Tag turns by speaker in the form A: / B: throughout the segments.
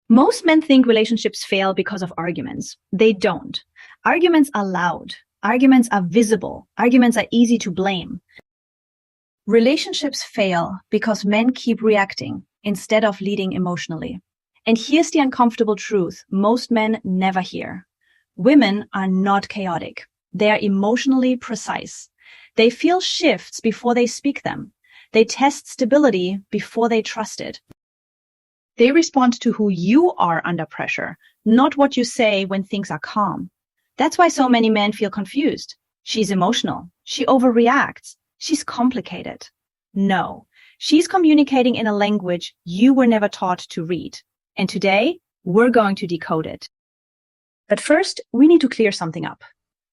A: Most men think relationships fail because of arguments. They don't. Arguments are loud. Arguments are visible. Arguments are easy to blame. Relationships fail because men keep reacting instead of leading emotionally. And here's the uncomfortable truth most men never hear. Women are not chaotic. They are emotionally precise. They feel shifts before they speak them. They test stability before they trust it. They respond to who you are under pressure, not what you say when things are calm. That's why so many men feel confused. She's emotional. She overreacts. She's complicated. No, she's communicating in a language you were never taught to read. And today, we're going to decode it. But first, we need to clear something up.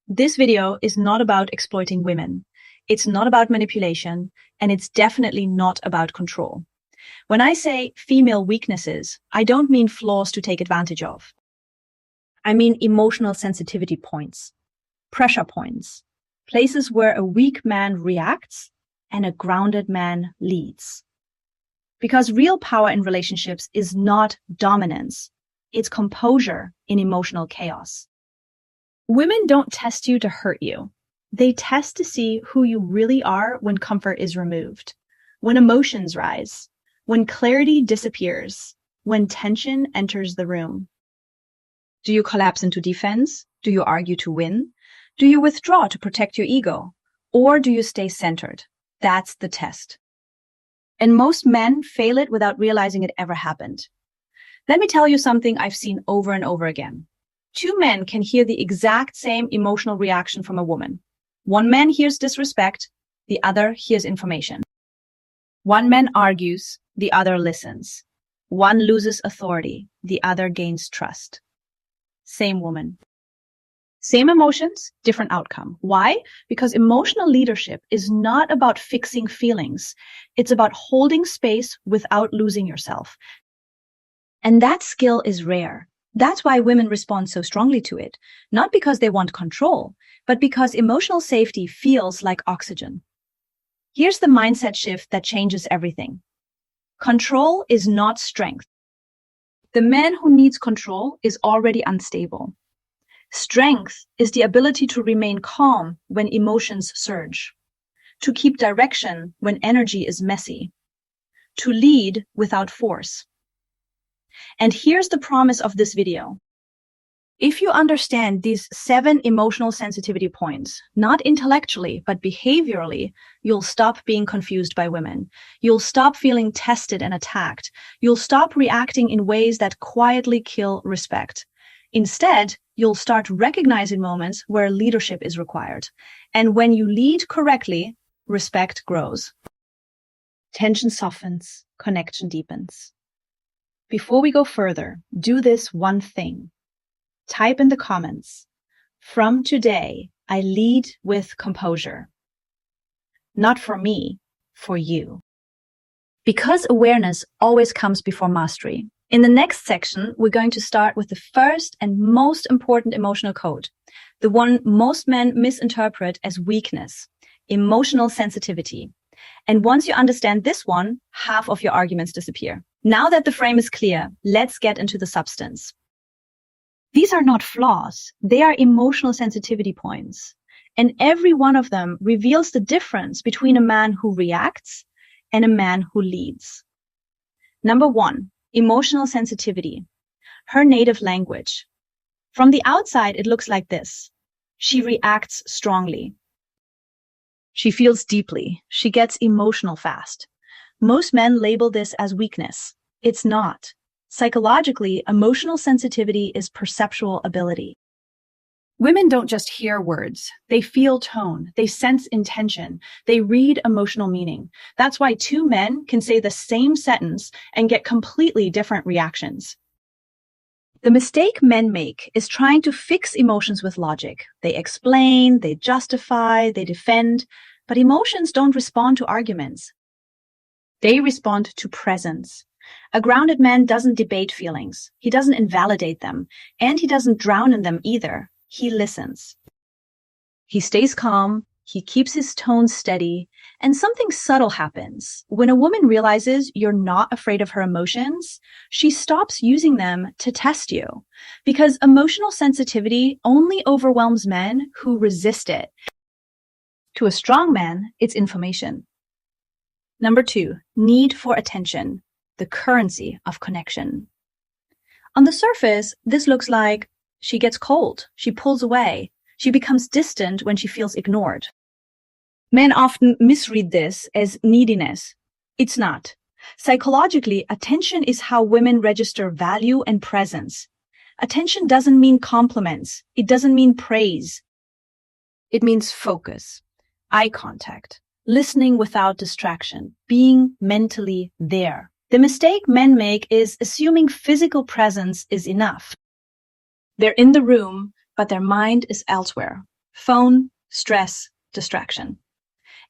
A: This video is not about exploiting women. It's not about manipulation, and it's definitely not about control. When I say female weaknesses, I don't mean flaws to take advantage of. I mean emotional sensitivity points, pressure points, places where a weak man reacts and a grounded man leads. Because real power in relationships is not dominance, it's composure in emotional chaos. Women don't test you to hurt you. They test to see who you really are when comfort is removed, when emotions rise, when clarity disappears, when tension enters the room. Do you collapse into defense? Do you argue to win? Do you withdraw to protect your ego? Or do you stay centered? That's the test. And most men fail it without realizing it ever happened. Let me tell you something I've seen over and over again. Two men can hear the exact same emotional reaction from a woman. One man hears disrespect, the other hears information. One man argues, the other listens. One loses authority, the other gains trust. Same woman. Same emotions, different outcome. Why? Because emotional leadership is not about fixing feelings. It's about holding space without losing yourself. And that skill is rare. That's why women respond so strongly to it. Not because they want control, but because emotional safety feels like oxygen. Here's the mindset shift that changes everything. Control is not strength. The man who needs control is already unstable. Strength is the ability to remain calm when emotions surge, to keep direction when energy is messy, to lead without force. And here's the promise of this video. If you understand these 7 emotional sensitivity points, not intellectually, but behaviorally, you'll stop being confused by women. You'll stop feeling tested and attacked. You'll stop reacting in ways that quietly kill respect. Instead, you'll start recognizing moments where leadership is required. And when you lead correctly, respect grows. Tension softens, connection deepens. Before we go further, do this one thing. Type in the comments, from today, I lead with composure. Not for me, for you. Because awareness always comes before mastery. In the next section, we're going to start with the first and most important emotional code, the one most men misinterpret as weakness, emotional sensitivity. And once you understand this one, half of your arguments disappear. Now that the frame is clear, let's get into the substance. These are not flaws, they are emotional sensitivity points. And every one of them reveals the difference between a man who reacts and a man who leads. Number 1, emotional sensitivity. Her native language. From the outside, it looks like this. She reacts strongly. She feels deeply. She gets emotional fast. Most men label this as weakness. It's not. Psychologically, emotional sensitivity is perceptual ability. Women don't just hear words. They feel tone. They sense intention. They read emotional meaning. That's why two men can say the same sentence and get completely different reactions. The mistake men make is trying to fix emotions with logic. They explain, they justify, they defend, but emotions don't respond to arguments. They respond to presence. A grounded man doesn't debate feelings. He doesn't invalidate them, and he doesn't drown in them either. He listens. He stays calm, He keeps his tone steady, and something subtle happens. When a woman realizes you're not afraid of her emotions, she stops using them to test you. Because emotional sensitivity only overwhelms men who resist it. To a strong man, it's information. Number 2, need for attention, the currency of connection. On the surface, this looks like she gets cold, she pulls away, she becomes distant when she feels ignored. Men often misread this as neediness. It's not. Psychologically, attention is how women register value and presence. Attention doesn't mean compliments. It doesn't mean praise. It means focus, eye contact, listening without distraction, being mentally there. The mistake men make is assuming physical presence is enough. They're in the room, but their mind is elsewhere. Phone, stress, distraction.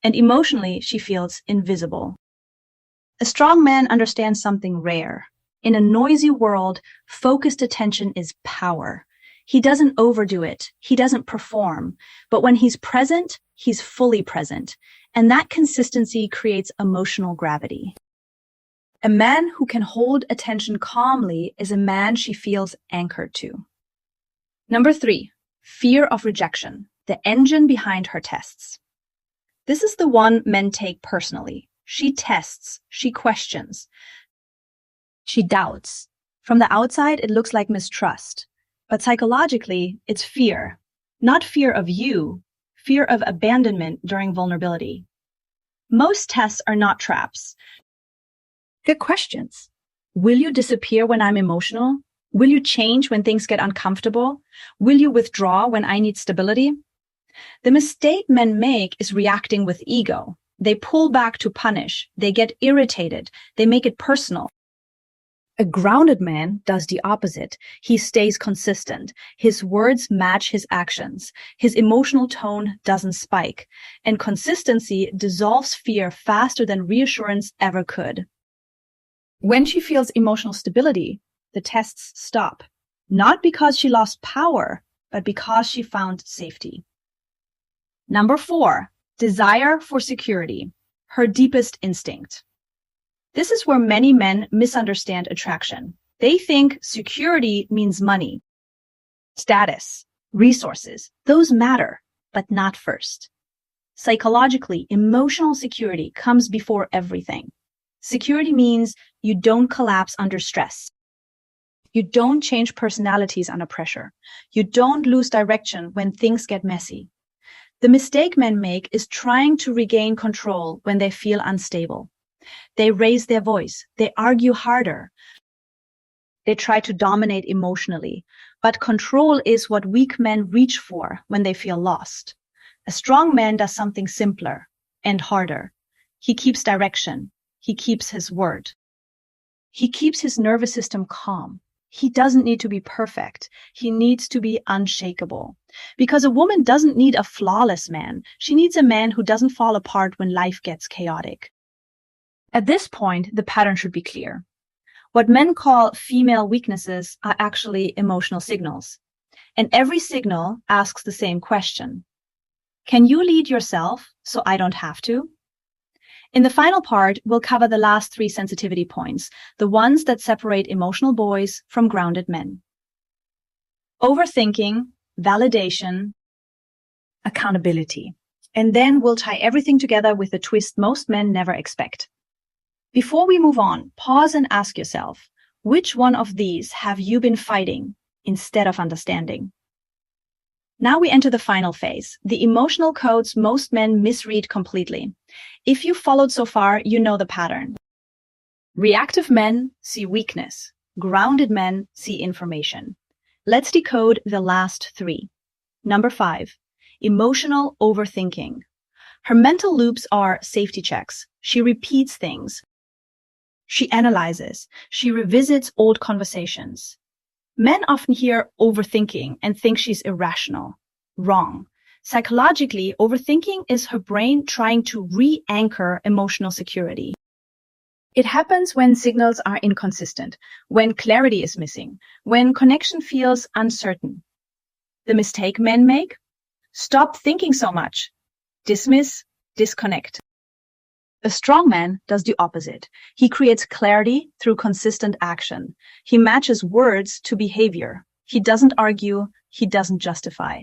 A: And emotionally, she feels invisible. A strong man understands something rare. In a noisy world, focused attention is power. He doesn't overdo it. He doesn't perform. But when he's present, he's fully present. And that consistency creates emotional gravity. A man who can hold attention calmly is a man she feels anchored to. Number 3, fear of rejection, the engine behind her tests. This is the one men take personally. She tests, she questions, she doubts. From the outside, it looks like mistrust. But psychologically, it's fear. Not fear of you, fear of abandonment during vulnerability. Most tests are not traps. They're questions. Will you disappear when I'm emotional? Will you change when things get uncomfortable? Will you withdraw when I need stability? The mistake men make is reacting with ego. They pull back to punish. They get irritated. They make it personal. A grounded man does the opposite. He stays consistent. His words match his actions. His emotional tone doesn't spike. And consistency dissolves fear faster than reassurance ever could. When she feels emotional stability, the tests stop. Not because she lost power, but because she found safety. Number 4, desire for security, her deepest instinct. This is where many men misunderstand attraction. They think security means money, status, resources. Those matter, but not first. Psychologically, emotional security comes before everything. Security means you don't collapse under stress. You don't change personalities under pressure. You don't lose direction when things get messy. The mistake men make is trying to regain control when they feel unstable. They raise their voice. They argue harder. They try to dominate emotionally. But control is what weak men reach for when they feel lost. A strong man does something simpler and harder. He keeps direction. He keeps his word. He keeps his nervous system calm. He doesn't need to be perfect. He needs to be unshakable. Because a woman doesn't need a flawless man. She needs a man who doesn't fall apart when life gets chaotic. At this point, the pattern should be clear. What men call female weaknesses are actually emotional signals. And every signal asks the same question. Can you lead yourself so I don't have to? In the final part, we'll cover the last 3 sensitivity points, the ones that separate emotional boys from grounded men. Overthinking, validation, accountability. And then we'll tie everything together with a twist most men never expect. Before we move on, pause and ask yourself, which one of these have you been fighting instead of understanding? Now we enter the final phase, the emotional codes most men misread completely. If you followed so far, you know the pattern. Reactive men see weakness. Grounded men see information. Let's decode the last 3. Number 5, emotional overthinking. Her mental loops are safety checks. She repeats things. She analyzes. She revisits old conversations. Men often hear overthinking and think she's irrational. Wrong. Psychologically, overthinking is her brain trying to re-anchor emotional security. It happens when signals are inconsistent, when clarity is missing, when connection feels uncertain. The mistake men make? Stop thinking so much. dismiss, disconnect. A strong man does the opposite. He creates clarity through consistent action. He matches words to behavior. He doesn't argue. He doesn't justify.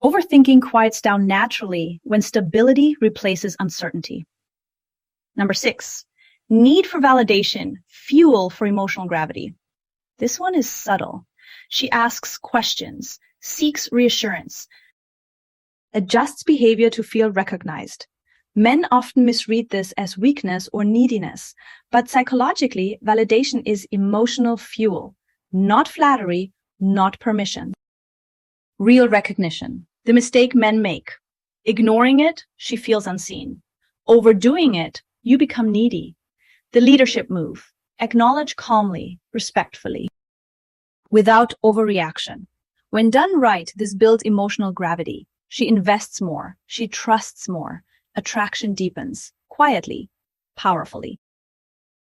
A: Overthinking quiets down naturally when stability replaces uncertainty. Number 6, need for validation, fuel for emotional gravity. This one is subtle. She asks questions, seeks reassurance, adjusts behavior to feel recognized. Men often misread this as weakness or neediness, but psychologically, validation is emotional fuel, not flattery, not permission. Real recognition, the mistake men make. Ignoring it, she feels unseen. Overdoing it, you become needy. The leadership move, acknowledge calmly, respectfully, without overreaction. When done right, this builds emotional gravity. She invests more, she trusts more. Attraction deepens, quietly, powerfully.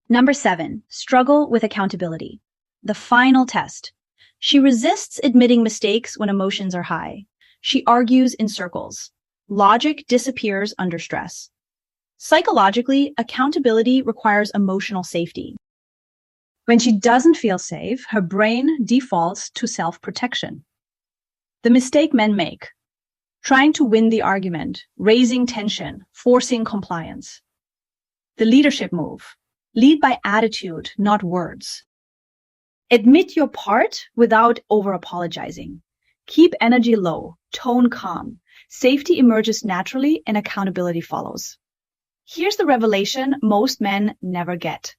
A: Number 7, struggle with accountability. The final test. She resists admitting mistakes when emotions are high. She argues in circles. Logic disappears under stress. Psychologically, accountability requires emotional safety. When she doesn't feel safe, her brain defaults to self-protection. The mistake men make. Trying to win the argument, raising tension, forcing compliance. The leadership move. Lead by attitude, not words. Admit your part without over-apologizing. Keep energy low, tone calm. Safety emerges naturally and accountability follows. Here's the revelation most men never get.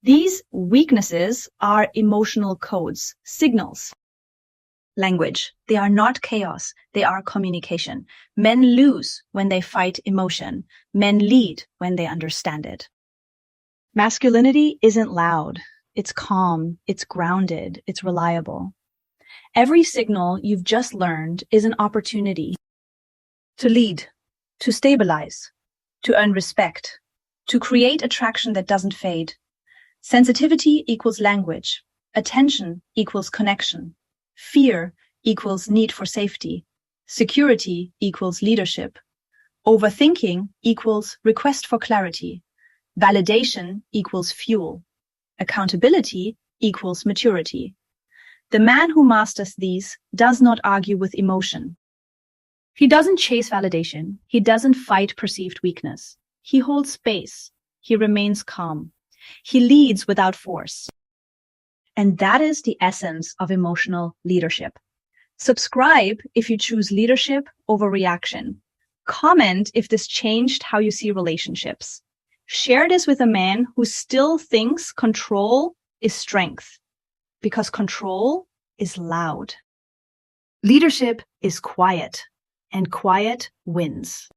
A: These weaknesses are emotional codes, signals. Language. They are not chaos. They are communication. Men lose when they fight emotion. Men lead when they understand it. Masculinity isn't loud. It's calm. It's grounded. It's reliable. Every signal you've just learned is an opportunity to lead, to stabilize, to earn respect, to create attraction that doesn't fade. Sensitivity equals language. Attention equals connection. Fear equals need for safety. Security equals leadership. Overthinking equals request for clarity. Validation equals fuel. Accountability equals maturity. The man who masters these does not argue with emotion. He doesn't chase validation. He doesn't fight perceived weakness. He holds space. He remains calm. He leads without force. And that is the essence of emotional leadership. Subscribe if you choose leadership over reaction. Comment if this changed how you see relationships. Share this with a man who still thinks control is strength, because control is loud. Leadership is quiet, and quiet wins.